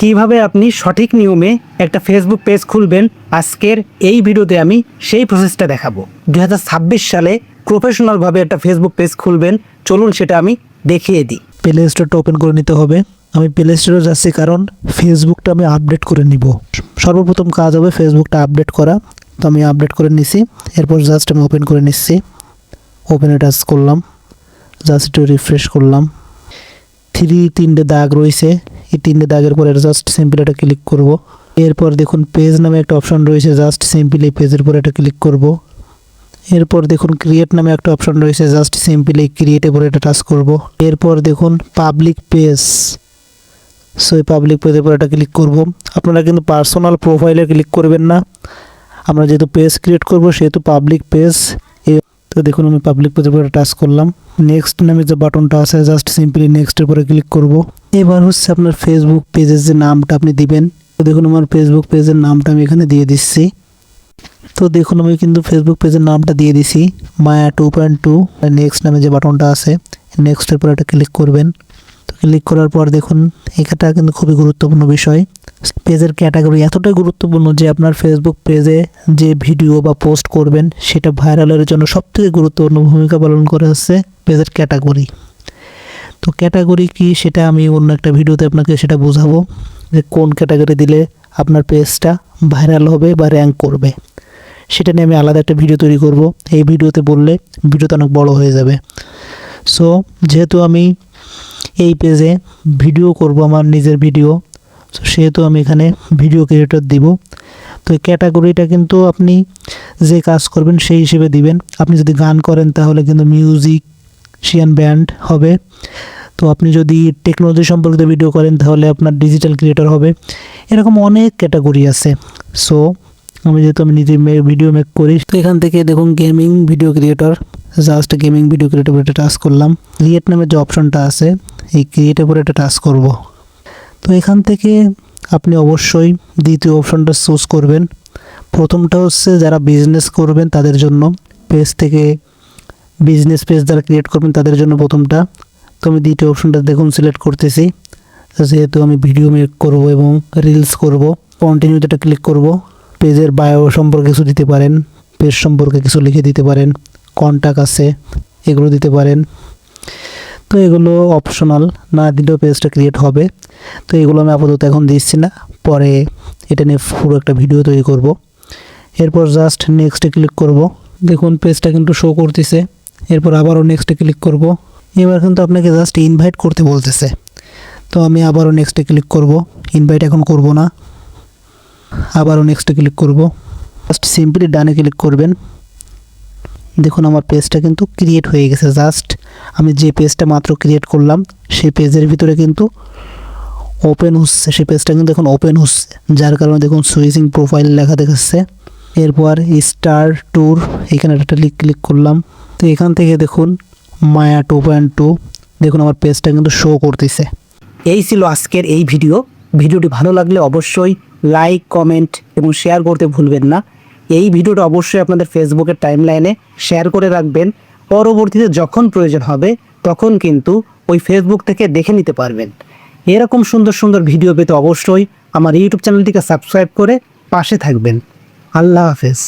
কিভাবে আপনি সঠিক নিয়মে একটা ফেসবুক পেজ খুলবেন, আজকের এই ভিডিওতে আমি সেই প্রসেসটা দেখাবো। 2026 সালে প্রফেশনালভাবে একটা ফেসবুক পেজ খুলবেন, চলুন সেটা আমি দেখিয়ে দিই। প্লে স্টোরটা ওপেন করে নিতে হবে। আমি প্লে স্টোরে যাচ্ছি কারণ ফেসবুকটা আমি আপডেট করে নিব। সর্বপ্রথম কাজ হবে ফেসবুকটা আপডেট করা, তো আমি আপডেট করে নিছি। এরপর জাস্ট আমি ওপেন করে নিচ্ছি। ওপেনে টাচ করলাম, জাস্ট একটু রিফ্রেশ করলাম। তিনটে দাগ রয়েছে, এই তিনটে দাগের পরে জাস্ট সিম্পল এটা ক্লিক করব। এরপর দেখুন পেজ নামে একটা অপশন রয়েছে, জাস্ট সিম্পল এই পেজের পরে এটা ক্লিক করব। এরপর দেখুন ক্রিয়েট নামে একটা অপশন রয়েছে, জাস্ট সিম্পল এই ক্রিয়েটের পরে এটা টাচ করব। এরপর দেখুন পাবলিক পেজ, সো এই পাবলিক পেজের পরে এটা ক্লিক করব। আপনারা কিন্তু পার্সোনাল প্রোফাইলে ক্লিক করবেন না, আমরা যেহেতু পেজ ক্রিয়েট করব সেহেতু পাবলিক পেজ। তো দেখুন আমি পাবলিক পেজের পরে টাচ করলাম। নেক্সট নামে যে বাটনটা আছে, জাস্ট সিম্পলি নেক্সটের পরে ক্লিক করব। এবার হচ্ছে আপনার ফেসবুক পেজের যে নামটা আপনি দিবেন। তো দেখুন আমার ফেসবুক পেজের নামটা আমি এখানে দিয়ে দিচ্ছি। তো দেখুন আমি কিন্তু ফেসবুক পেজের নামটা দিয়ে দিছি, মায়া 2.2। নেক্সট নামে যে বাটনটা আছে, নেক্সটের পরে এটা ক্লিক করবেন। তো ক্লিক করার পর দেখুন এটা কিন্তু খুবই গুরুত্বপূর্ণ বিষয়। পেজের ক্যাটাগরি এতটাই গুরুত্বপূর্ণ যে আপনার ফেসবুক পেজে যে ভিডিও বা পোস্ট করবেন সেটা ভাইরালের জন্য সবথেকে গুরুত্বপূর্ণ ভূমিকা পালন করে হচ্ছে পেজের ক্যাটাগরি। তো ক্যাটাগরি কি সেটা আমি অন্য একটা ভিডিওতে আপনাকে সেটা বোঝাবো, যে কোন ক্যাটাগরি দিলে আপনার পেজটা ভাইরাল হবে বা র্যাঙ্ক করবে। সেটা নিয়ে আমি আলাদা একটা ভিডিও তৈরি করব। এই ভিডিওতে বললে ভিডিওটা অনেক বড় হয়ে যাবে। সো যেহেতু আমি এই পেজে ভিডিও করব, আমার নিজের ভিডিও, সেহেতু আমি এখানে ভিডিও ক্রিয়েটর দিব। তো এই ক্যাটাগরিটা কিন্তু আপনি যে কাজ করবেন সেই হিসেবে দিবেন। আপনি যদি গান করেন তাহলে কিন্তু মিউজিশিয়ান ব্যান্ড হবে। তো আপনি যদি টেকনোলজি সম্পর্কিত ভিডিও করেন তাহলে আপনার ডিজিটাল ক্রিয়েটর হবে। এরকম অনেক ক্যাটাগরি আছে। সো আমি যেহেতু আমি নিজে ভিডিও মেক করি, তো এখান থেকে দেখুন gaming video creator, just gaming video creator এটা টাচ করলাম। ক্রিয়েট নামের যে অপশনটা আছে, এই ক্রিয়েটের উপরে এটা টাচ করব। তো এখান থেকে আপনি অবশ্যই দ্বিতীয় অপশনটা চুজ করবেন। প্রথমটা হচ্ছে যারা বিজনেস করবেন তাদের জন্য, পেজ থেকে বিজনেস পেজ যারা ক্রিয়েট করবেন তাদের জন্য প্রথমটা। তো আমি দ্বিতীয় অপশনটা দেখুন সিলেক্ট করতেছি। যেহেতু আমি ভিডিও মেক করব এবং রিলস করব, কন্টিনিউতে ক্লিক করব। পেজের বায়ো সম্পর্কে কিছু দিতে পারেন, পেজ সম্পর্কে কিছু লিখে দিতে পারেন, কন্ট্যাক্ট আছে এগুলো দিতে পারেন। তো এগুলো অপশনাল, না দিলেও পেজটা ক্রিয়েট হবে। তো এগুলো আমি আপাতত এখন দিচ্ছি না, পরে এটা নিয়ে পুরো একটা ভিডিও তৈরি করব। এরপর জাস্ট নেক্সটে ক্লিক করব। দেখুন পেজটা কিন্তু শো করতেছে। এরপর আবারও নেক্সটে ক্লিক করব। এবার কিন্তু আপনাকে জাস্ট ইনভাইট করতে বলতেছে। তো আমি আবারও নেক্সটে ক্লিক করব। ইনভাইট এখন করব না, আবারও নেক্সটে ক্লিক করব। জাস্ট সিম্পলি ডানে ক্লিক করবেন। দেখুন আমার পেজটা কিন্তু ক্রিয়েট হয়ে গেছে। জাস্ট আমি যে পেজটা মাত্র ক্রিয়েট করলাম সেই পেজের ভিতরে কিন্তু ওপেন হচ্ছে, সেই পেজটা কিন্তু এখন ওপেন হচ্ছে, যার কারণে দেখুন সুইচিং প্রোফাইল লেখা দেখাচ্ছে। এরপর স্টার ট্যুর এখানে একটা ক্লিক করলাম। তো এখান থেকে দেখুন মায়া 2.2, দেখুন আমার পেজটা কিন্তু শো করতেছে। এই ছিল আজকের এই ভিডিওটি ভালো লাগলে অবশ্যই লাইক, কমেন্ট এবং শেয়ার করতে ভুলবেন না। এই ভিডিওটা অবশ্যই আপনাদের ফেসবুকের টাইমলাইনে শেয়ার করে রাখবেন। পরবর্তীতে যখন প্রয়োজন হবে তখন কিন্তু ওই ফেসবুক থেকে দেখে নিতে পারবেন। এরকম সুন্দর সুন্দর ভিডিও পেতে অবশ্যই আমার ইউটিউব চ্যানেলটিকে সাবস্ক্রাইব করে পাশে থাকবেন। আল্লাহ হাফেজ।